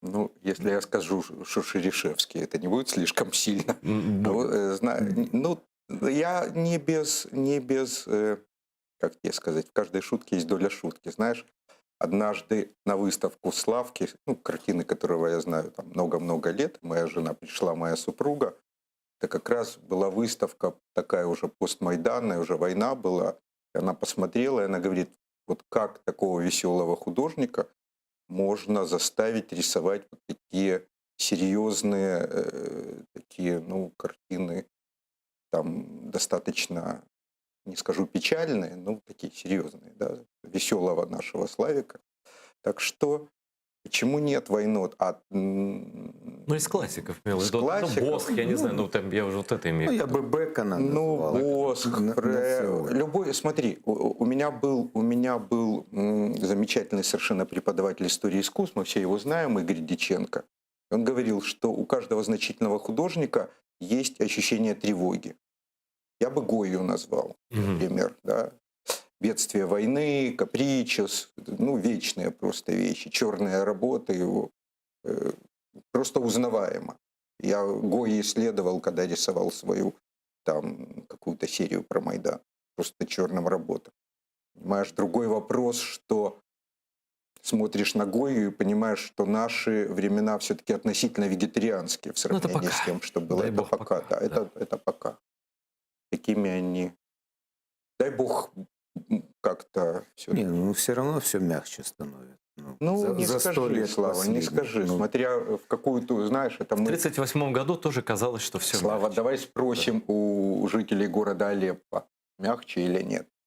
Ну, если я скажу, что Шерешевский, это не будет слишком сильно. Ну, Будет. ну, я не без, как тебе сказать, в каждой шутке есть доля шутки. Знаешь, однажды на выставку Славки, ну, картины которого я знаю там много-много лет, моя жена пришла, моя супруга, это как раз была выставка такая уже постмайданная, уже война была. И она посмотрела, и она говорит, вот как такого веселого художника можно заставить рисовать вот такие серьезные, такие, ну, картины, там достаточно, не скажу печальные, но такие серьезные, да, веселого нашего Славика. Так что почему нет войны? Ну, из классиков, имел в Из виду. Ну, классиков, Босх, я не знаю, ну, там, я уже вот это имею Ну, в я виду. бы Бекона ну, назвал. Босх, На сегодня. любой, смотри, у меня был замечательный совершенно преподаватель истории искусств, мы все его знаем, Игорь Диченко. Он говорил, что у каждого значительного художника есть ощущение тревоги. Я бы Гойю назвал, Мгм. например, да. Бедствие войны, капричос, ну, вечные просто вещи, черная работа его, э, просто узнаваемо. Я Гойи исследовал, когда рисовал свою там какую-то серию про Майдан. Просто черным работа. Понимаешь, другой вопрос, что смотришь на Гою и понимаешь, что наши времена все-таки относительно вегетарианские в Ну, это сравнении пока. с тем, что было. Дай Это бог пока, пока. да, Да. это пока. Такими они. Дай бог как-то все. Не, ну все равно все мягче становится. Ну, Ну, не за 100 скажи, лет Слава, не последних. скажи. Ну, Смотря в какую-то, знаешь, это В мы... 1938 году тоже казалось, что все Слава, мягче. давай спросим у жителей города Алеппо, мягче или нет.